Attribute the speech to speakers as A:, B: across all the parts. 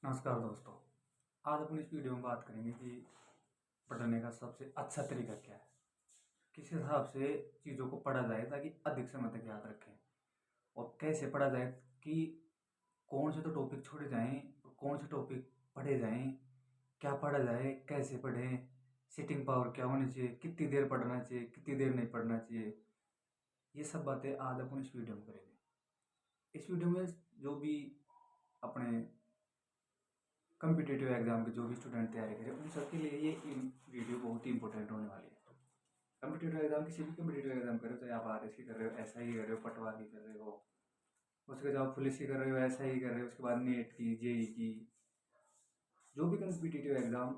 A: नमस्कार दोस्तों। आज अपनी इस वीडियो में बात करेंगे कि पढ़ने का सबसे अच्छा तरीका क्या है, किस हिसाब से चीज़ों को पढ़ा जाए ताकि अधिक समय तक याद रखें, और कैसे पढ़ा जाए कि कौन से तो टॉपिक छोड़े जाएं और कौन से टॉपिक पढ़े जाएं, क्या पढ़ा जाए, कैसे पढ़ें, सिटिंग पावर क्या होनी चाहिए, कितनी देर पढ़ना चाहिए, कितनी देर नहीं पढ़ना चाहिए। ये सब बातें आज अपन इस वीडियो में करेंगे। इस वीडियो में जो भी अपने कम्पिटिटिव एग्जाम के जो भी स्टूडेंट तैयारी करें उन सबके लिए ये वीडियो बहुत ही इंपॉर्टेंट होने वाली है। कम्पिटिटिव एग्जाम, किसी भी कम्पिटिटिव एग्जाम कर रहे हो, चाहे आप आर एस की कर रहे हो, एस आई कर रहे हो, पटवार की कर रहे हो, उसके बाद आप पुलिस की कर रहे हो, एस आई कर रहे हो, उसके बाद नेट की, जेई की, जो भी कम्पिटिटिव एग्जाम,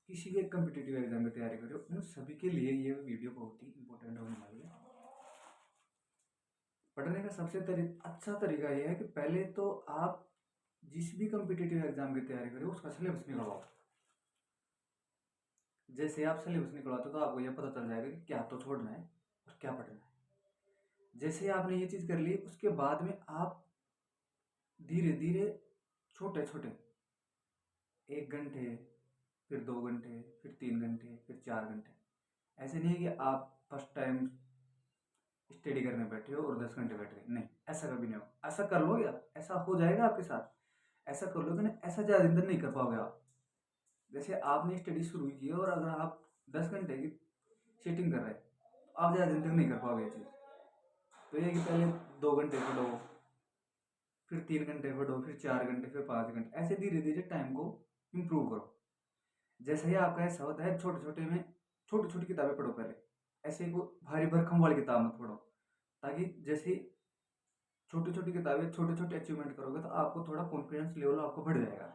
A: किसी भी एक कम्पिटिटिव एग्जाम की तैयारी कर रहे हो उन सभी के लिए ये वीडियो बहुत ही इंपॉर्टेंट होने वाली है। पढ़ने का सबसे अच्छा तरीका यह है कि पहले तो आप जिस भी कम्पिटिटिव एग्जाम की तैयारी करें उसका सिलेबस निकलवाओ। जैसे आप सिलेबस निकलवाते हो तो आपको यह पता चल जाएगा कि क्या तो छोड़ना है और क्या पढ़ना है। जैसे आपने ये चीज़ कर ली, उसके बाद में आप धीरे धीरे छोटे छोटे 1 घंटे, फिर 2 घंटे, फिर 3 घंटे, फिर 4 घंटे, ऐसे नहीं है कि आप फर्स्ट टाइम स्टडी करने बैठे हो और 10 घंटे बैठ गए। नहीं, ऐसा कभी नहीं हो। ऐसा कर लोगे, ऐसा हो जाएगा आपके साथ। ऐसा कर लोगे ना, ऐसा ज़्यादा दिन तक नहीं कर पाओगे आप। जैसे आपने स्टडी शुरू की है और अगर आप 10 घंटे की सीटिंग कर रहे हैं तो आप ज़्यादा दिन तक नहीं कर पाओगे ये चीज़। तो ये है कि पहले 2 घंटे पढ़ो, फिर 3 घंटे पढ़ो, फिर 4 घंटे, फिर 5 घंटे, ऐसे धीरे धीरे टाइम को इम्प्रूव करो। जैसे ही आपका ऐसा होता है, छोटे छोटे में छोटी छोटी किताबें पढ़ो पहले। ऐसे को भारी भरकम वाली किताब मत पढ़ो, ताकि जैसे छोटी छोटी किताबें छोटे छोटे अचीवमेंट करोगे तो आपको थोड़ा कॉन्फिडेंस लेवल आपको बढ़ जाएगा।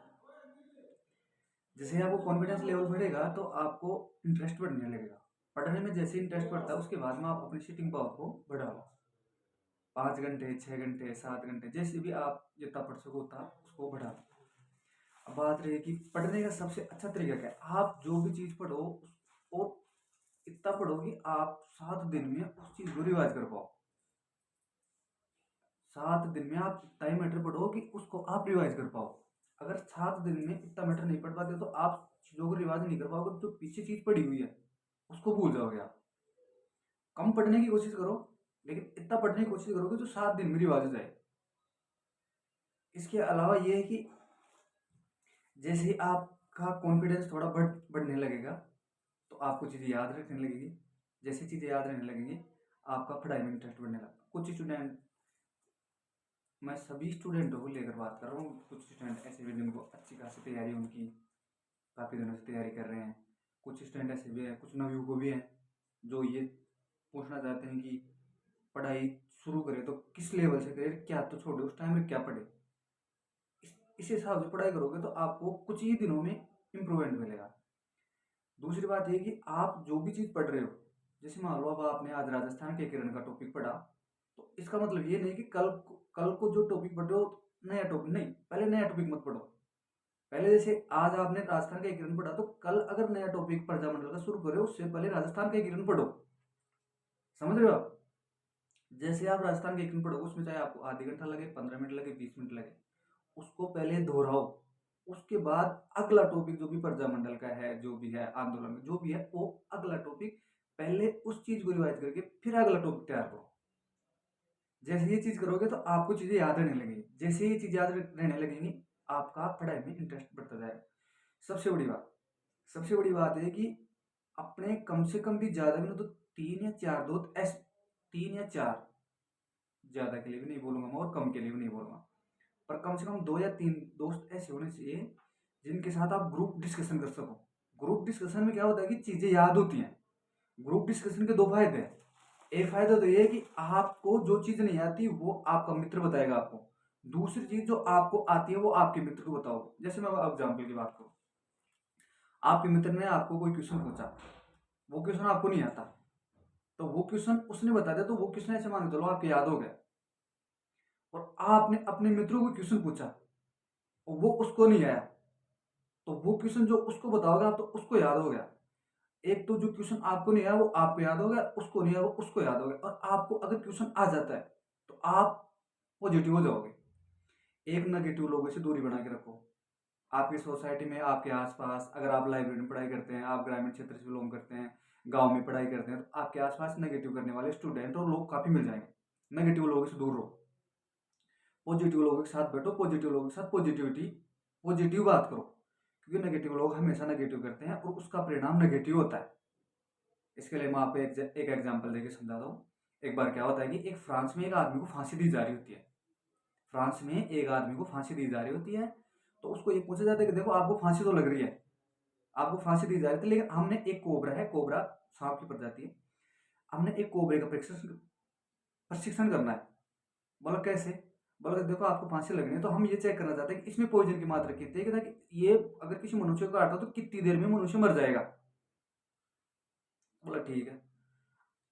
A: जैसे ही आपको कॉन्फिडेंस लेवल बढ़ेगा तो आपको इंटरेस्ट बढ़ने लगेगा। पढ़ने में जैसे इंटरेस्ट बढ़ता है उसके बाद में आप अपनी सीटिंग पावर को बढ़ाओ। 5 घंटे, 6 घंटे, 7 घंटे, जैसे भी आप जितना पढ़ सको उतना उसको बढ़ाओ। अब बात रही कि पढ़ने का सबसे अच्छा तरीका क्या है। आप जो भी चीज़ पढ़ो वो इतना पढ़ो कि आप 7 दिन में उस चीज़ को रिवाइज कर पाओ। 7 दिन में आप इतना ही मैटर पढ़ो कि उसको आप रिवाइज कर पाओ। अगर 7 दिन में इतना मैटर नहीं पढ़ पाते तो आप चीज़ों को रिवाइज नहीं कर पाओगे, जो पीछे चीज़ पड़ी हुई है उसको भूल जाओगे आप। कम पढ़ने की कोशिश करो, लेकिन इतना पढ़ने की कोशिश करोगे जो 7 दिन में रिवाइज हो जाए। इसके अलावा ये है कि जैसे ही आपका कॉन्फिडेंस थोड़ा बढ़ने लगेगा तो आपको चीज़ें याद रखने लगेगी। जैसे चीज़ें याद रहने लगेंगी आपका पढ़ाई में इंटरेस्ट बढ़ने लगता। कुछ स्टूडेंट, मैं सभी स्टूडेंटों को लेकर बात कर रहा हूँ, कुछ स्टूडेंट ऐसे भी जिनको अच्छी खासी तैयारी उनकी काफ़ी दिनों से तैयारी कर रहे हैं। कुछ स्टूडेंट ऐसे भी हैं, कुछ नवयुवक भी हैं जो ये पूछना चाहते हैं कि पढ़ाई शुरू करें तो किस लेवल से करें, क्या तो छोड़े, उस टाइम में क्या पढ़े। इस हिसाब से पढ़ाई करोगे तो आपको कुछ ही दिनों में इम्प्रूवमेंट मिलेगा। दूसरी बात ये कि आप जो भी चीज़ पढ़ रहे हो, जैसे मान लो अब आपने आज राजस्थान के किरण का टॉपिक पढ़ा, तो इसका मतलब ये नहीं कि कल को जो टॉपिक पढ़ रहे हो नया टॉपिक नहीं, पहले नया टॉपिक मत पढ़ो। पहले जैसे आज आपने राजस्थान का एक किरण पढ़ा तो कल अगर नया टॉपिक प्रजामंडल का शुरू करो उससे पहले राजस्थान का एक किरण पढ़ो। समझ रहे हो आप? जैसे आप राजस्थान के एक किरण पढ़ो, उसमें चाहे आपको आधे घंटा लगे, 15 मिनट लगे, 20 मिनट लगे, उसको पहले दोहराओ। उसके बाद अगला टॉपिक जो भी प्रजामंडल का है, जो भी है आंदोलन में जो भी है, वो अगला टॉपिक पहले उस चीज को रिवाइज करके फिर अगला टॉपिक तैयार करो। जैसे ये चीज करोगे तो आपको चीजें याद रहने लगेंगी। जैसे ये चीज याद रहने लगेंगी आपका पढ़ाई में इंटरेस्ट बढ़ता जाएगा। सबसे बड़ी बात सबसे बड़ी बात है कि अपने कम से कम भी ज्यादा भी ना तो 3 या 4 दोस्त ऐसे, 3 या 4, ज्यादा के लिए भी नहीं बोलूंगा मैं और कम के लिए भी नहीं बोलूंगा, पर कम से कम 2 या 3 दोस्त ऐसे होने चाहिए जिनके साथ आप ग्रुप डिस्कशन कर सको। ग्रुप डिस्कशन में क्या होता है कि चीजें याद होती हैं। ग्रुप डिस्कशन के दो फायदे हैं। एक फायदा तो ये है कि आपको जो चीज नहीं आती वो आपका मित्र बताएगा आपको। दूसरी चीज जो आपको आती है वो आपके मित्र को बताओगे। जैसे मैं एग्जाम्पल की बात करूँ, आपके मित्र ने आपको कोई क्वेश्चन पूछा, वो क्वेश्चन आपको नहीं आता, तो वो क्वेश्चन उसने बता दिया, तो वो क्वेश्चन ऐसे मान के चलो आपके याद हो गया। और आपने अपने मित्रों को क्वेश्चन पूछा और वो उसको नहीं आया, तो वो क्वेश्चन जो उसको बताओगे आप तो उसको याद हो गया। एक तो जो क्वेश्चन आपको नहीं आया वो आपको याद हो गया, उसको नहीं आया वो उसको याद हो गया। और आपको अगर क्वेश्चन आ जाता है तो आप पॉजिटिव हो जाओगे। एक नेगेटिव लोगों से दूरी बना के रखो। आपकी सोसाइटी में, आपके आसपास, अगर आप लाइब्रेरी में पढ़ाई करते हैं, आप ग्रामीण क्षेत्र से बिलोंग करते हैं, गांव में पढ़ाई करते हैं, तो आपके आसपास नेगेटिव करने वाले स्टूडेंट और लोग काफ़ी मिल जाएंगे। नेगेटिव लोगों से दूर रहो, पॉजिटिव लोगों के साथ बैठो, पॉजिटिव लोगों के साथ पॉजिटिव बात करो, क्योंकि नेगेटिव लोग हमेशा नेगेटिव करते हैं और उसका परिणाम नेगेटिव होता है। इसके लिए मैं आपको एक एग्जाम्पल देके समझाता हूँ। एक बार क्या होता है कि एक फ्रांस में एक आदमी को फांसी दी जा रही होती है। फ्रांस में एक आदमी को फांसी दी जा रही होती है, तो उसको ये पूछा जाता है कि देखो आपको फांसी तो लग रही है, आपको फांसी दी जा रही थी, लेकिन हमने एक कोबरा है, कोबरा सांप की प्रजाति है, हमने एक कोबरे का प्रशिक्षण करना है। बोला कैसे? बोला देखो आपको फांसी लगनी है, तो हम ये चेक करना चाहते हैं कि इसमें पॉइजन की मात्रा कितनी है, ताकि ये अगर किसी मनुष्य को काटा तो कितनी देर में मनुष्य मर जाएगा। बोला ठीक है।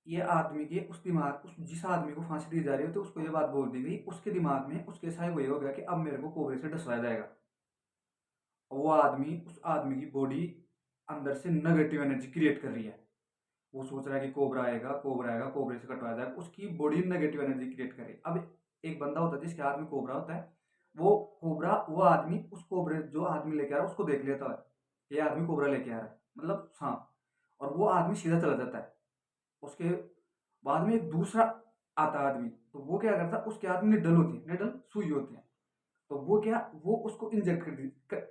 A: ये आदमी के उस दिमाग, उस जिस आदमी को फांसी दी जा रही होती है उसको ये बात बोल दी गई, उसके दिमाग में उसके साथ वही हो गया कि अब मेरे को कोबरे से डसवाया जाएगा। वो आदमी, उस आदमी की बॉडी अंदर से नेगेटिव एनर्जी क्रिएट कर रही है। वो सोच रहा है कि कोबरा आएगा, कोबरा आएगा, कोबरे से कटवाया जाएगा, उसकी बॉडी नेगेटिव एनर्जी क्रिएट कर रही है। अब एक बंदा होता है जिसके हाथ में कोबरा होता है, वो कोबरा, वो आदमी उस कोबरे जो आदमी लेके आ रहा है उसको देख लेता है, ये आदमी कोबरा लेके आ रहा है, मतलब सांप, और वो आदमी सीधा चला जाता है। उसके बाद में एक दूसरा आता आदमी, तो वो क्या करता है, उसके हाथ में निडल होती है, निडल सुई होती है, तो वो क्या, वो उसको इंजेक्ट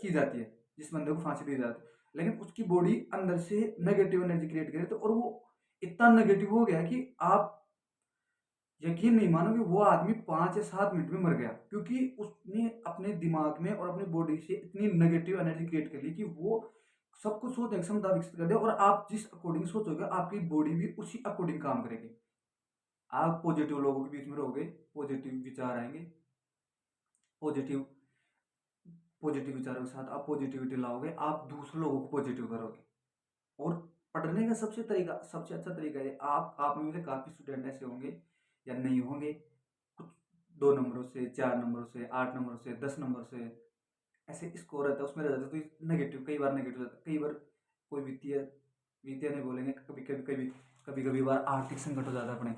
A: की जाती है जिस बंदे को फांसी दी जाती है, लेकिन उसकी बॉडी अंदर से नेगेटिव एनर्जी क्रिएट करे, तो और वो इतना नेगेटिव हो गया कि आप यकीन नहीं मानोगे, वो आदमी 5 या 7 मिनट में मर गया, क्योंकि उसने अपने दिमाग में और अपनी बॉडी से इतनी नेगेटिव एनर्जी क्रिएट कर ली कि वो सब कुछ सोचने की क्षमता विकसित कर दिया, और आप जिस अकॉर्डिंग सोचोगे आपकी बॉडी भी उसी अकॉर्डिंग काम करेगी। आप पॉजिटिव लोगों के बीच में रहोगे, पॉजिटिव विचार आएंगे, पॉजिटिव पॉजिटिव विचारों के साथ आप पॉजिटिविटी लाओगे, आप दूसरे लोगों को पॉजिटिव करोगे। और पढ़ने का सबसे अच्छा तरीका है, आप में से काफ़ी स्टूडेंट ऐसे होंगे या नहीं होंगे, कुछ 2 नंबरों से, 4 नंबरों से, 8 नंबरों से, 10 नंबर से ऐसे स्कोर रहता है, उसमें रह जाता है, तो नेगेटिव, कई बार नेगेटिव रहता है, कई बार कोई वित्तीय वित्तीय नहीं बोलेंगे, कभी कभी बार आर्थिक संकट हो जाता है, अपने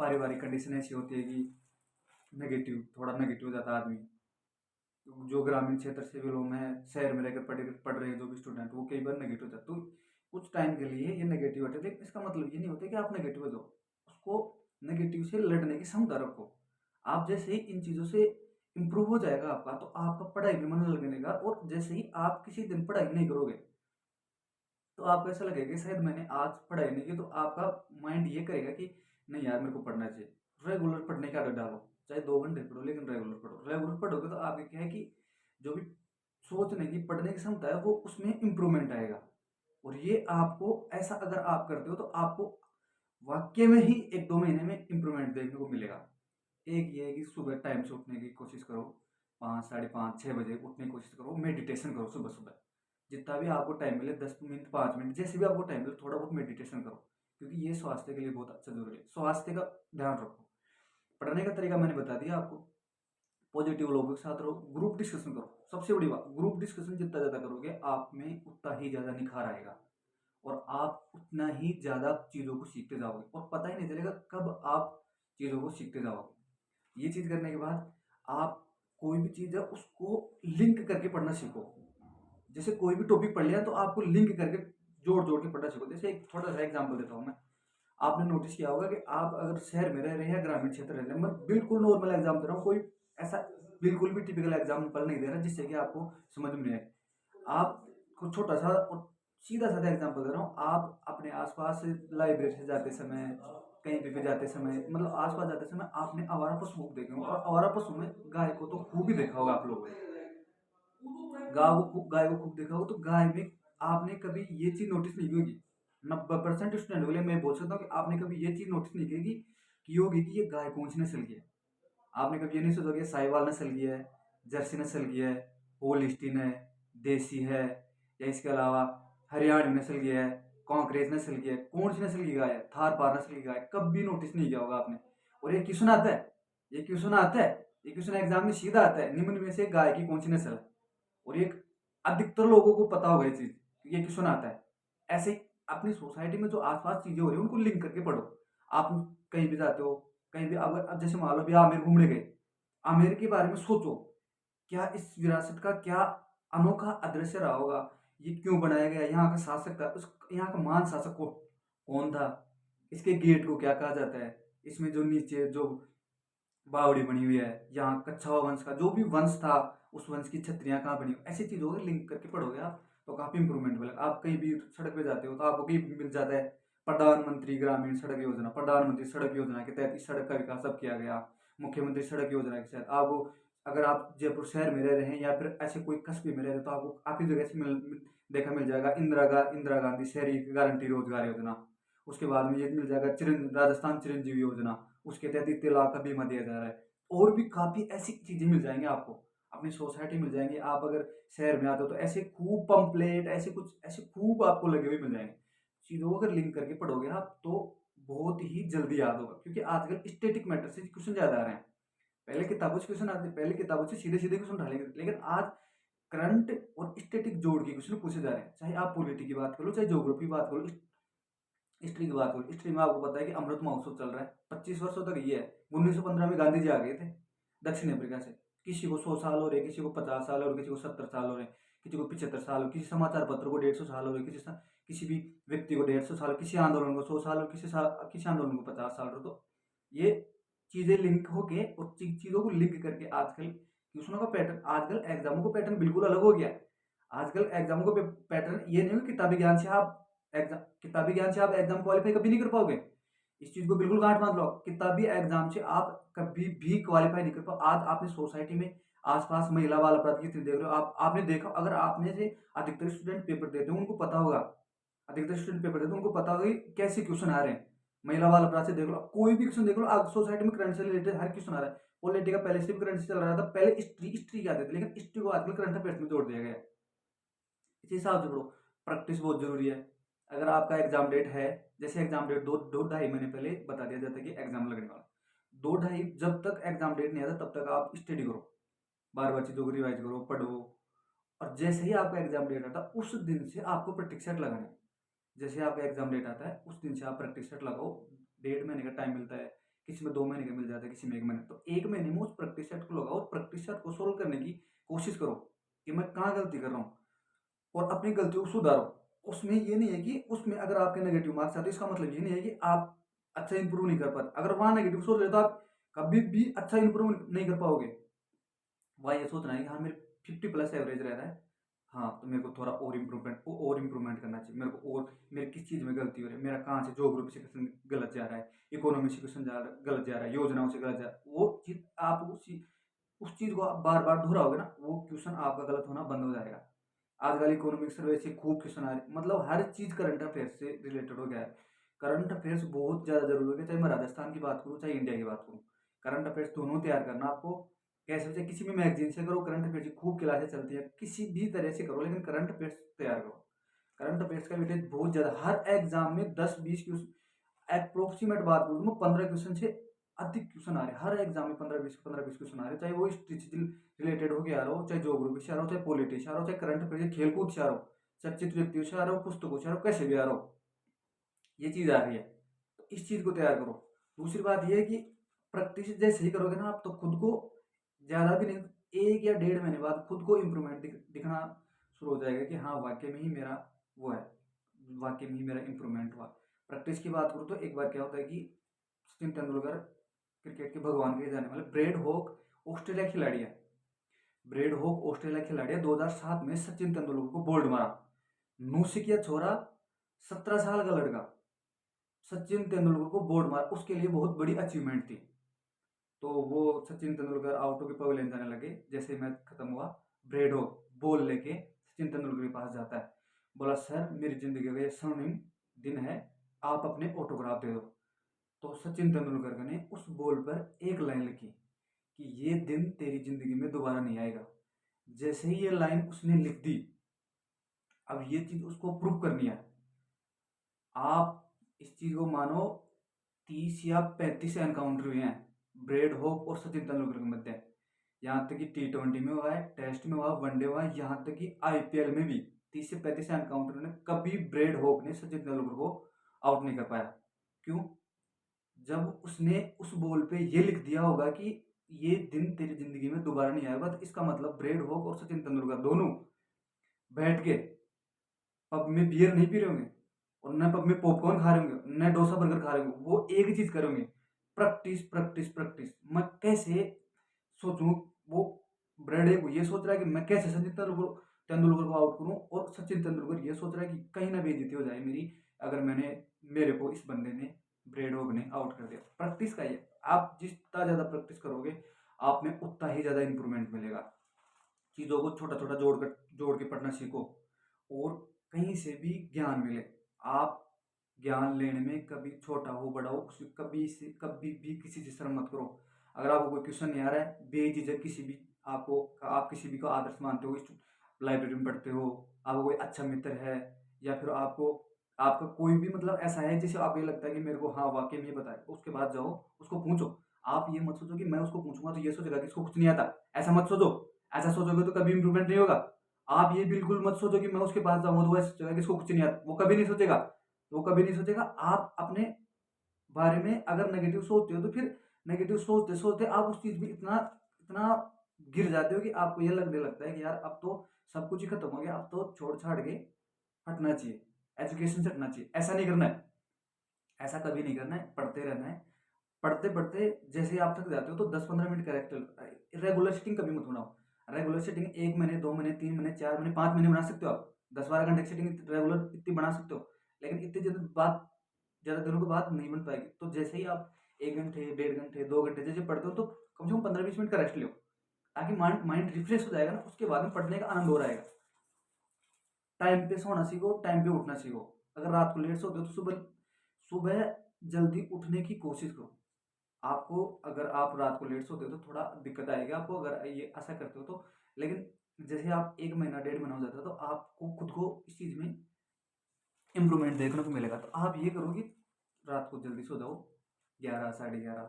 A: पारिवारिक कंडीशन ऐसी होती है कि नेगेटिव, थोड़ा नेगेटिव हो जाता है आदमी। जो ग्रामीण क्षेत्र से बिलोंग है, शहर में रहकर पढ़ रहे हैं जो भी स्टूडेंट, वो कई बार नेगेटिव हो जाता है, तो कुछ टाइम के लिए ये नेगेटिव हटे, लेकिन इसका मतलब ये नहीं होता कि आप नेगेटिव हो जाओ, उसको नेगेटिव से लड़ने की क्षमता रखो। आप जैसे ही इन चीज़ों से इम्प्रूव हो जाएगा आपका, तो आपका पढ़ाई में मन लगने लगेगा, और जैसे ही आप किसी दिन पढ़ाई नहीं करोगे तो आपको ऐसा लगेगा कि शायद मैंने आज पढ़ाई नहीं की, तो आपका माइंड ये करेगा कि नहीं यार मेरे को पढ़ना चाहिए। रेगुलर पढ़ने की आदत डालो, चाहे 2 घंटे पढ़ो, लेकिन रेगुलर पढ़ो। रेगुलर पढ़ोगे तो आपके क्या है कि जो भी सोचने की, पढ़ने की क्षमता है, वो उसमें इम्प्रूवमेंट आएगा। और ये आपको ऐसा अगर आप करते हो तो आपको वाकई में ही 1-2 महीने में इम्प्रूवमेंट देखने को मिलेगा। एक ये है कि सुबह टाइम से उठने की कोशिश करो, 5, साढ़े 5, 6 बजे उठने की कोशिश करो, मेडिटेशन करो सुबह सुबह, जितना भी आपको टाइम मिले, 10 मिनट, 5 मिनट, जैसे भी आपको टाइम मिले थोड़ा बहुत मेडिटेशन करो, क्योंकि ये स्वास्थ्य के लिए बहुत अच्छा जरूरी है। स्वास्थ्य का ध्यान रखो। पढ़ने का तरीका मैंने बता दिया आपको, पॉजिटिव लोगों के साथ रहो, ग्रुप डिस्कशन करो। सबसे बड़ी बात, ग्रुप डिस्कशन जितना ज़्यादा करोगे आप में उतना ही ज़्यादा निखार आएगा, और आप उतना ही ज़्यादा चीज़ों को सीखते जाओगे, और पता ही नहीं चलेगा कब आप चीज़ों को सीखते जाओगे। ये चीज़ करने के बाद आप कोई भी चीज़ है उसको लिंक करके पढ़ना सीखो। जैसे कोई भी टॉपिक पढ़ लिया तो आपको लिंक करके जोड़ जोड़ के पढ़ना सीखो। जैसे एक छोटा सा एग्जांपल देता हूँ मैं। आपने नोटिस किया होगा कि आप अगर शहर में रह रहे हैं या ग्रामीण क्षेत्र रह रहे हैं, मैं बिल्कुल नॉर्मल एग्जाम दे रहा हूँ, कोई ऐसा बिल्कुल भी टिपिकल एग्जाम्पल नहीं दे रहा जिससे कि आपको समझ में नहीं आए। आपको छोटा सा और सीधा साधा एग्जाम्पल दे रहा हूँ। आप अपने आसपास लाइब्रेरी से जाते समय, कहीं पे भी जाते समय, मतलब आसपास जाते समय आपने आवारा पशु खूब देखे होंगे, और आवारा पशु में गाय को तो खूब ही देखा होगा आप लोगों ने। गाय को खूब देखा होगा, तो गाय में आपने कभी ये चीज नोटिस नहीं की होगी। 90% स्टूडेंट के लिए मैं बोल सकता हूँ कि आपने कभी ये चीज नोटिस नहीं की होगी कि ये गाय कौन सी नस्ल की है। आपने कभी ये नहीं सोचा कि साहिवाल नस्ल की है, जर्सी नस्ल की है, होल्स्टीन है, देसी है, या इसके अलावा हरियाणवी नस्ल की है, कॉन्क्रेज नस्ल की है, कौन सी नस्ल की गाय है, थार पार नस्ल की गाय, कभी नोटिस नहीं किया होगा आपने। और ये क्वेश्चन आता है, ये क्वेश्चन आता है, ये क्वेश्चन एग्जाम में सीधा आता है, निम्न में से गाय की कौन सी नस्ल है। और ये अधिकतर लोगों को पता होगा ये चीज, ये क्वेश्चन आता है। ऐसे ही अपनी सोसाइटी में जो आसपास चीजें हो रही है उनको लिंक करके पढ़ो। आप कहीं भी जाते हो, कहीं भी, अगर अब जैसे मान लो भी आमेर घूमने गए, आमेर के बारे में सोचो, क्या इस विरासत का क्या अनोखा अदृश्य रहा होगा। ये क्यों बनाया गया, यहाँ का शासक था, उस यहाँ का महान शासक कौन था, इसके गेट को क्या कहा जाता है, इसमें जो नीचे जो बावड़ी बनी हुई है, यहाँ कच्छावा वंश का जो भी वंश था, उस वंश की छत्रियाँ कहाँ बनी, ऐसी चीज़ों को लिंक करके पढ़ोगे आप तो काफ़ी इंप्रूवमेंट मिलेगा। आप कहीं भी सड़क पे जाते हो तो आपको कहीं मिल जाता है प्रधानमंत्री ग्रामीण सड़क योजना, प्रधानमंत्री सड़क योजना के तहत इस सड़क का विकास अब किया गया, मुख्यमंत्री सड़क योजना के तहत आपको, अगर आप जयपुर शहर में रह रहे हैं या फिर ऐसे कोई कस्बे में रह रहे हैं तो आपको काफ़ी जगह से देखा मिल जाएगा इंदिरा गांधी शहरी गारंटी रोजगार योजना। उसके बाद में ये मिल जाएगा राजस्थान चिरंजीवी योजना, उसके तहत 3 लाख का बीमा दिया जा रहा है। और भी काफ़ी ऐसी चीज़ें मिल जाएंगी आपको, अपनी सोसाइटी मिल जाएंगी। आप अगर शहर में आते हो तो ऐसे खूब पंपलेट, ऐसे कुछ ऐसे खूब आपको लगे हुए मिल जाएंगे। चीज़ों को अगर लिंक करके पढ़ोगे आप तो बहुत ही जल्दी याद होगा, क्योंकि आजकल स्टेटिक मैटर से क्वेश्चन ज़्यादा आ रहे हैं। पहले किताबों से क्वेश्चन आते, पहले किताबों से सीधे सीधे क्वेश्चन डालेंगे, लेकिन आज करंट और स्टेटिक जोड़ के क्वेश्चन पूछे जा रहे हैं। चाहे आप पॉलिटी की बात करो, चाहे ज्योग्राफी की बात करो, हिस्ट्री की बात करो। हिस्ट्री में आपको पता है कि अमृत महोत्सव चल रहा है 25 वर्षों तक। ये है 1915 में गांधी जी आ गए थे दक्षिण अफ्रीका से। किसी को 100 साल हो रहे, किसी को 50 साल हो रहे, किसी को 70 साल हो रहे, किसी को 75 साल हो, किसी समाचार पत्र को 150 साल हो रहे, किसी भी व्यक्ति को 150 साल, किसी आंदोलन को 100 साल, और किसी आंदोलन को 50 साल हो। तो ये चीजें लिंक होके और चीजों को लिंक करके आजकल ट्यूशनों का पैटर्न, आजकल एग्जामों का पैटर्न बिल्कुल अलग हो गया है। आजकल एग्जामों का पैटर्न ये नहीं हो किताबी ज्ञान से आप एग्जाम, किताबी ज्ञान से आप एग्जाम क्वालिफाई कभी नहीं कर पाओगे। इस चीज को बिल्कुल गांठ बांध लो, किताबी एग्जाम से आप कभी भी क्वालिफाई नहीं कर पाओ। आज आपने सोसाइटी में आसपास महिला बाल अपराध की स्थिति देख रहे हो, आपने देखा, अगर आपने से अधिकतर स्टूडेंट पेपर देते हो उनको पता होगा, अधिकतर स्टूडेंट पेपर देते हो उनको पता होगा कि कैसे क्वेश्चन आ रहे हैं। महिला बाल अपराध से देख लो, कोई भी क्वेश्चन देख लो, आज सोसाइटी में करंट से रिलेटेड हर क्वेश्चन आ रहा है। पॉलिटी का पहले से भी करंट से चल रहा था, पहले हिस्ट्री क्या देते, लेकिन हिस्ट्री को आजकल करंट अफेयर्स में जोड़ दिया गया है। इसी हिसाब से पढ़ो, प्रैक्टिस बहुत जरूरी है। अगर आपका एग्जाम डेट है, जैसे एग्जाम डेट 2-2.5 महीने पहले बता दिया जाता है कि एग्जाम लगने वाला, 2-2.5, जब तक एग्जाम डेट नहीं आता तब तक आप स्टडी करो, बार बार चीज़ों को रिवाइज करो, पढ़ो। और जैसे ही आपका एग्जाम डेट आता है उस दिन से आपको प्रैक्टिस सेट लगाना है। जैसे आपका एग्जाम डेट आता है उस दिन से आप प्रैक्टिस सेट लगाओ। 1.5 महीने का टाइम मिलता है, किसी में 2 महीने का मिल जाता है, किसी में 1 महीने, तो 1 महीने में उस प्रैक्टिस सेट को लगाओ, प्रैक्टिस सेट को सोल्व करने की कोशिश करो कि मैं कहाँ गलती कर रहा हूँ, और अपनी गलतियों को सुधारो। उसमें ये नहीं है कि उसमें अगर आपके नेगेटिव मार्क्स आते हैं इसका मतलब ये नहीं है कि आप अच्छा इंप्रूव नहीं कर पाते। अगर वहाँ नेगेटिव सोच रहे तो आप कभी भी अच्छा इंप्रूव नहीं कर पाओगे। वहाँ ये सोचना है कि हाँ मेरे 50+ एवरेज रह रहा है, हाँ तो मेरे को थोड़ा और इम्प्रूवमेंट करना चाहिए, मेरे को और मेरे किस चीज़ में गलती हो रही है, मेरा कहाँ से ज्योग्राफी से क्वेश्चन गलत जा रहा है, इकोनॉमी से क्वेश्चन गलत जा रहा है, योजनाओं से गलत जा रहा है। वो चीज़ आप उस चीज़ को आप बार बार दोहराओगे ना, वो क्वेश्चन आपका गलत होना बंद हो जाएगा। आजकल इकोनॉमिक सर्वे से खूब क्वेश्चन आ रहे, मतलब हर चीज़ करंट अफेयर्स से रिलेटेड हो गया है। करंट अफेयर्स बहुत ज़्यादा जरूरी हो गया, चाहे मैं राजस्थान की बात करूँ चाहे इंडिया की बात करूँ। करंट अफेयर्स दोनों तैयार करना आपको, कैसे से किसी भी मैगजीन से करो, करंट अफेयर्स की खूब क्लासें चलती है, किसी भी तरह से करो, लेकिन करंट अफेयर्स तैयार करो। करंट अफेयर्स का वेटेज बहुत ज़्यादा, हर एग्जाम में 10-20 क्वेश्चन, अप्रोक्सीमेट बात करूँ तो 15 क्वेश्चन से अधिक क्वेश्चन आ रहे हैं। हर एग्जाम में 15-20 क्वेश्चन आ रहे हैं, चाहे वो हिस्ट्री से रिलेटेड हो के आ रहा हो, चाहे ज्योग्राफी से आ रहा हो, चाहे पॉलिटी से आ रहा हो, चाहे करंट अफेयर खेलकूद से आ रहा हो, चर्चित व्यक्तियों से आ रहा हो, पुस्तकों से आ रहा हो, कैसे भी आ रहा हो, ये चीज़ आ रही है। तो इस चीज़ को तैयार करो। दूसरी बात ये है कि प्रैक्टिस जैसे ही करोगे ना आप तो खुद को ज़्यादा भी नहीं, 1 या 1.5 महीने बाद खुद को इम्प्रूवमेंट दिखना शुरू हो जाएगा कि हाँ वाकई में ही मेरा वो है, वाकई में ही मेरा इम्प्रूवमेंट हुआ। प्रैक्टिस की बात करूँ तो एक बार क्या होता है कि सचिन तेंदुलकर क्रिकेट के भगवान कहे जाने वाले ब्रेड हॉक ऑस्ट्रेलिया खिलाड़ी है। ब्रेड हॉक ऑस्ट्रेलिया खिलाड़ी है, 2007 में सचिन तेंदुलकर को बोल्ड मारा। नौसिखिया छोरा, 17 साल का लड़का सचिन तेंदुलकर को बोल्ड मारा, उसके लिए बहुत बड़ी अचीवमेंट थी। तो वो सचिन तेंदुलकर आउट होकर पवेलियन जाने लगे, जैसे मैच खत्म हुआ ब्रेड हॉक बॉल लेके सचिन तेंदुलकर के पास जाता है, बोला सर मेरी जिंदगी का ये स्वर्णिम दिन है, आप अपने ऑटोग्राफ दे दो। तो सचिन तेंदुलकर ने उस बॉल पर एक लाइन लिखी कि ये दिन तेरी जिंदगी में दोबारा नहीं आएगा। जैसे ही ये लाइन उसने लिख दी, अब ये चीज उसको प्रूव करनी है। आप इस चीज को मानो 30 या 35 एनकाउंटर हुए हैं ब्रेड हॉक और सचिन तेंदुलकर के मध्य। यहाँ तक कि T20 में हुआ है, टेस्ट में हुआ, वनडे हुआ है, यहाँ तक कि IPL में भी 30 से 35 एनकाउंटर ने कभी ब्रेड हॉक ने सचिन तेंदुलकर को आउट नहीं कर पाया। क्यों? जब उसने उस बॉल पे ये लिख दिया होगा कि ये दिन तेरी जिंदगी में दोबारा नहीं आएगा, तो इसका मतलब ब्रेड हॉक और सचिन तेंदुलकर दोनों बैठ के पब में बियर नहीं पी रहे होंगे और न पब में पॉपकॉर्न खा रहे होंगे, न डोसा बर्गर खा रहे होंगे, वो एक ही चीज़ करेंगे, प्रैक्टिस प्रैक्टिस प्रैक्टिस। मैं कैसे सोचूं, वो ब्रेड एक ये सोच रहा है कि मैं कैसे सचिन तेंदुलकर को आउट करूं, और सचिन तेंदुलकर ये सोच रहा है कि कहीं ना बेइज्जती हो जाए मेरी, अगर मेरे को इस बंदे ने ब्रेड होग ने आउट कर दिया। प्रैक्टिस का ये, आप जितना ज़्यादा प्रैक्टिस करोगे आप में उतना ही ज़्यादा इंप्रूवमेंट मिलेगा। चीज़ों को छोटा छोटा जोड़ के पढ़ना सीखो, और कहीं से भी ज्ञान मिले। आप ज्ञान लेने में कभी छोटा हो बड़ा हो, कभी भी किसी से शर्म मत करो। अगर आपको कोई क्वेश्चन नहीं आ रहा है, बेझिझक किसी भी आप किसी भी को आदर्श मानते हो, लाइब्रेरी में पढ़ते हो, आपको कोई अच्छा मित्र है, या फिर आपका कोई भी मतलब ऐसा है जिसे आपको ये लगता है कि मेरे को हाँ वाकई में ये पता है, उसके बाद जाओ उसको पूछो। आप ये मत सोचो कि मैं उसको पूछूंगा तो ये सोचेगा कि इसको कुछ नहीं आता, ऐसा मत सोचो। ऐसा सोचोगे तो कभी इंप्रूवमेंट नहीं होगा। आप ये बिल्कुल मत सोचो कि मैं उसके पास जाऊंगा तो वह सोचेगा कि इसको कुछ नहीं आता, वो कभी नहीं सोचेगा। वो कभी नहीं सोचेगा। आप अपने बारे में अगर नेगेटिव सोचते हो तो फिर नेगेटिव सोचते सोचते आप उस चीज में इतना इतना गिर जाते हो कि आपको ये लगने लगता है कि यार अब तो सब कुछ ही खत्म हो गया, अब तो छोड़ छाड़ के हटना चाहिए, एजुकेशन से हटना चाहिए। ऐसा नहीं करना है, ऐसा कभी नहीं करना है, पढ़ते रहना है। पढ़ते पढ़ते जैसे ही आप थक जाते हो तो 10-15 मिनट करेक्ट, रेगुलर सीटिंग कभी मत बनाओ। रेगुलर सीटिंग 1 महीने 2 महीने 3 महीने 4 महीने 5 महीने बना सकते हो आप, 10-12 घंटे की सीटिंग रेगुलर इतनी बना सकते हो। लेकिन इतने ज़्यादा दिनों के बाद नहीं बन पाएगी। तो जैसे ही आप 1 घंटे 1.5 घंटे 2 घंटे जैसे पढ़ते हो तो कम से कम 15-20 मिनट का रेस्ट लो, ताकि माइंड माइंड रिफ्रेश हो जाएगा ना, उसके बाद में पढ़ने का आनंद और आएगा। टाइम पे सोना सीखो, टाइम पे उठना सीखो। अगर रात को लेट सोते हो तो सुबह सुबह जल्दी उठने की कोशिश करो। आपको अगर आप रात को लेट सोते हो तो थोड़ा दिक्कत आएगी आपको, अगर ये ऐसा करते हो तो। लेकिन जैसे आप 1 महीना 1.5 महीना हो जाता है तो आपको खुद को इस चीज़ में इम्प्रूवमेंट देखने को मिलेगा। तो आप ये करो कि रात को जल्दी सो जाओ, 11 11:30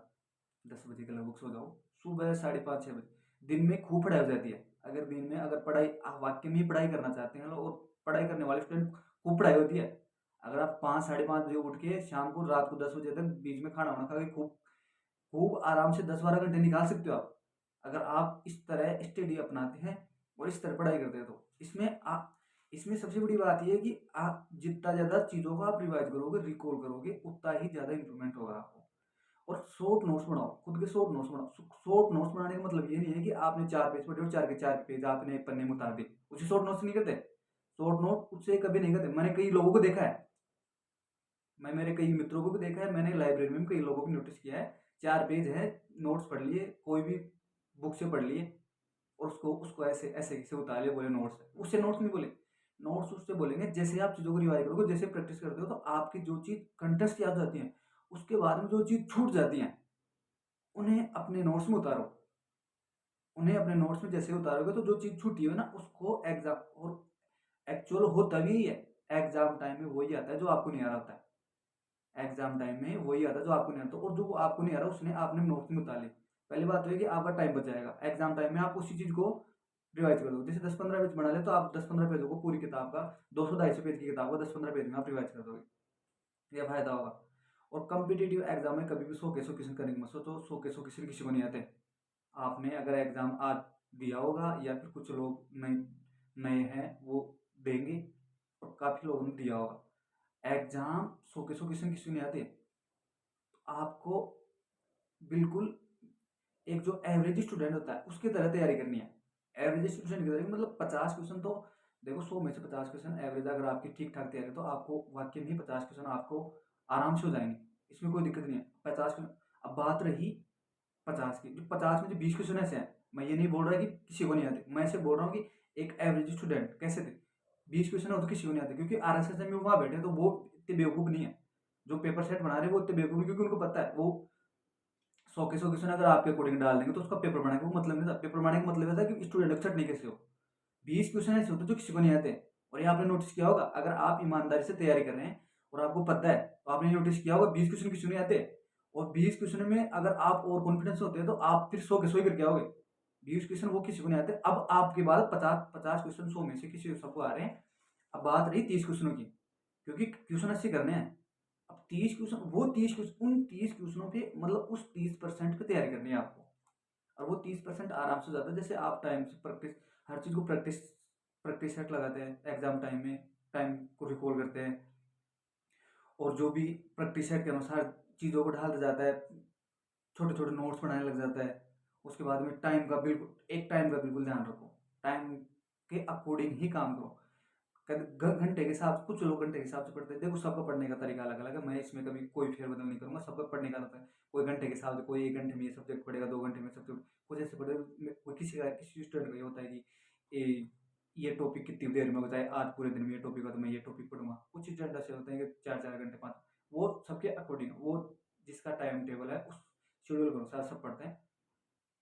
A: 10 बजे के लगभग सो जाओ, सुबह 5:30 6 बजे। दिन में खूब पढ़ाई हो जाती है। अगर दिन में अगर पढ़ाई आप वाकई में ही पढ़ाई करना चाहते हैं और पढ़ाई करने वाले स्टूडेंट, खूब पढ़ाई होती है। अगर आप 5 साढ़े 5 बजे उठ के शाम को रात को 10 बजे तक बीच में खाना वाना खा के खूब खूब आराम से 10-12 घंटे निकाल सकते हो आप, अगर आप इस तरह स्टडी अपनाते हैं और इस तरह पढ़ाई करते हैं। तो इसमें सबसे बड़ी बात यह है कि आप जितना ज़्यादा चीज़ों को आप रिवाइज करोगे रिकॉल करोगे उतना ही ज़्यादा इंप्रूवमेंट होगा आपको। और शॉर्ट नोट्स बनाओ, खुद के शॉर्ट नोट्स बनाओ। शॉर्ट नोट्स बनाने का मतलब ये नहीं है कि आपने 4 पेज पढ़े और 4 के 4 पेज आपने एक पन्ने में उतार दिए, उसे शॉर्ट नोट्स नहीं करते। शॉर्ट नोट उससे कभी नहीं करते। मैंने कई लोगों को देखा है, मैं मेरे कई मित्रों को भी देखा है, मैंने लाइब्रेरी में भी कई लोगों को नोटिस किया है। 4 पेज है, नोट्स पढ़ लिए, कोई भी बुक से पढ़ लिए, और उसको उसको ऐसे ऐसे से उतार लिए, बोले नोट्स है। उससे नोट्स नहीं बोले, नोट्स उससे बोलेंगे जैसे आप चीज़ों को रिवाइज करोगे, जैसे प्रैक्टिस करते हो तो आपकी जो चीज़ कंटेस्ट याद आती है, उसके बाद में जो चीज़ छूट जाती है उन्हें अपने नोट्स में उतारो। उन्हें अपने नोट्स में जैसे उतारोगे तो जो चीज़ छूटी है ना उसको एग्जाम, और एक्चुअल हो तभी है, एग्जाम टाइम में वही आता है जो आपको नहीं आ रहा होता है। एग्जाम टाइम में वही आता है जो आपको नहीं आता, और जो आपको नहीं आ रहा उसने आपने नोट्स में उतार ली। पहली बात तो है कि आपका टाइम बच जाएगा। एग्जाम टाइम में आप उसी चीज़ को रिवाइज कर दो। जैसे 10-15 पेज बना ले तो आप 10-15 पेजों को, पूरी किताब का 200-250 पेज की किताब को 10-15 पेज में आप रिवाइज कर दोगे, यह फायदा होगा। और कम्पिटेटिव एग्जाम में कभी भी 100 के 100 क्वेश्चन करने की मत सोचो। 100 के 100 क्वेश्चन किसी को नहीं आते। आपने अगर एग्जाम आज दिया होगा, या फिर कुछ लोग नए नए हैं वो देंगे, और काफ़ी लोगों ने दिया होगा। एग्जाम 100 के 100 क्वेश्चन किसी को नहीं आते। आपको बिल्कुल एक जो एवरेज स्टूडेंट होता है उसकी तरह तैयारी करनी है। एवरेज स्टूडेंट की तरह मतलब 50 क्वेश्चन तो, देखो 100 में से 50 क्वेश्चन एवरेज अगर आपकी ठीक ठाक तैयारी है तो आपको वाकई में 50 क्वेश्चन आपको आराम से हो जाएंगे, इसमें कोई दिक्कत नहीं है। 50 क्वेश्चन। अब बात रही 50 की, जो 50 में जो 20 क्वेश्चन ऐसे हैं, मैं ये नहीं बोल रहा कि किसी को नहीं आते, मैं ऐसे बोल रहा हूँ कि एक एवरेज स्टूडेंट कैसे थे। 20 क्वेश्चन हो तो किसी को नहीं आते, क्योंकि आरएसएस में वहाँ बैठे तो वो इतने बेवकूफ़ नहीं है। जो पेपर सेट बना रहे हैं वो इतने बेवकूफ़ नहीं, क्योंकि उनको पता है वो 100 के 100 क्वेश्चन अगर आपके अकॉर्डिंग डाल देंगे तो उसका पेपर बनाने का कोई मतलब नहीं था। पेपर बनाने का मतलब था कि स्टूडेंट को छटनी कैसे हो। 20 क्वेश्चन ऐसे होते हैं जो किसी को नहीं आते। और ये आपने नोटिस किया होगा, अगर आप ईमानदारी से तैयारी कर रहे हैं और आपको पता है तो आपने नोटिस किया होगा 20 क्वेश्चन किसी को नहीं आते। और 20 क्वेश्चन में अगर आप और कॉन्फिडेंस होते हैं तो आप फिर 100 के 100 ही करके आओगे। 20 क्वेश्चन वो किसी को नहीं आते। अब आपके बाद 50 क्वेश्चन 100 में से किसी सबको आ रहे हैं। अब बात रही 30 क्वेश्चनों की, क्योंकि क्वेश्चन अच्छे करने हैं। अब 30 क्वेश्चन, वो 30 क्वेश्चन, उन 30 क्वेश्चनों पे मतलब उस 30% पे तैयारी करनी है आपको। और वो 30% आराम से हो जाता है, जैसे आप टाइम से प्रैक्टिस, हर चीज़ को प्रैक्टिस प्रैक्टिस सेट लगाते हैं एग्जाम टाइम में, टाइम को रिकॉल करते हैं, और जो भी प्रैक्टिस सेट के अनुसार चीज़ों को ढालता जाता है, छोटे छोटे नोट्स बनाने लग जाता है। उसके बाद में टाइम का बिल्कुल ध्यान रखो, टाइम के अकॉर्डिंग ही काम करो। घंटे के हिसाब, कुछ लोग घंटे के हिसाब से पढ़ते हैं, देखो सबका पढ़ने का तरीका अलग अलग है, मैं इसमें कभी कोई फेरबदल नहीं करूंगा, सबका पढ़ने का अलग है। कोई घंटे के हिसाब से, कोई 1 घंटे में ये सब्जेक्ट पढ़ेगा, 2 घंटे में सब्जेक्ट, कुछ ऐसे पढ़ेगा। कोई किसी स्टूडेंट का ये होता है कि ये टॉपिक कितनी देर में होता है, आज पूरे दिन में ये टॉपिक है तो मैं ये टॉपिक पढ़ूंगा। कुछ स्टूडेंट ऐसे होते हैं कि 4 4 घंटे 5, वो सबके अकॉर्डिंग, वो जिसका टाइम टेबल है उस शेड्यूल के अनुसार सब पढ़ते हैं।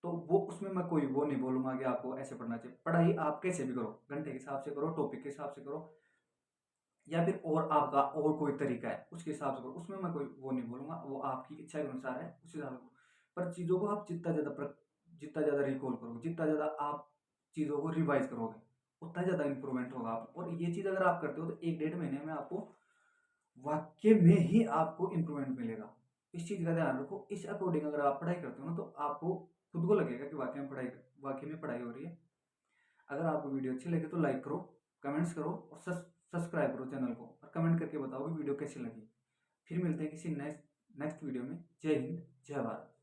A: तो वो उसमें मैं कोई वो नहीं बोलूंगा कि आपको ऐसे पढ़ना चाहिए। पढ़ाई आप कैसे भी करो, घंटे के हिसाब से करो, टॉपिक के हिसाब से करो, या फिर और आपका और कोई तरीका है उसके हिसाब से करो, उसमें मैं कोई वो नहीं बोलूंगा, वो आपकी इच्छा के अनुसार है, उस हिसाब से करो। पर चीज़ों को आप जितना ज़्यादा रिकॉल करोगे, जितना ज़्यादा आप चीज़ों को रिवाइज करोगे, उतना ज़्यादा इंप्रूवमेंट होगा आप। और ये चीज़ अगर आप करते हो तो 1 1.5 महीने में आपको वाक्य में ही आपको इम्प्रूवमेंट मिलेगा। इस चीज़ का ध्यान रखो। इस अकॉर्डिंग अगर आप पढ़ाई करते हो ना, तो आपको खुद को लगेगा कि वाकई में पढ़ाई हो रही है। अगर आपको वीडियो अच्छी लगे तो लाइक करो, कमेंट्स करो, और सब्सक्राइब करो चैनल को, और कमेंट करके बताओ कि वीडियो कैसी लगी। फिर मिलते हैं किसी नेक्स्ट वीडियो में। जय हिंद, जय भारत।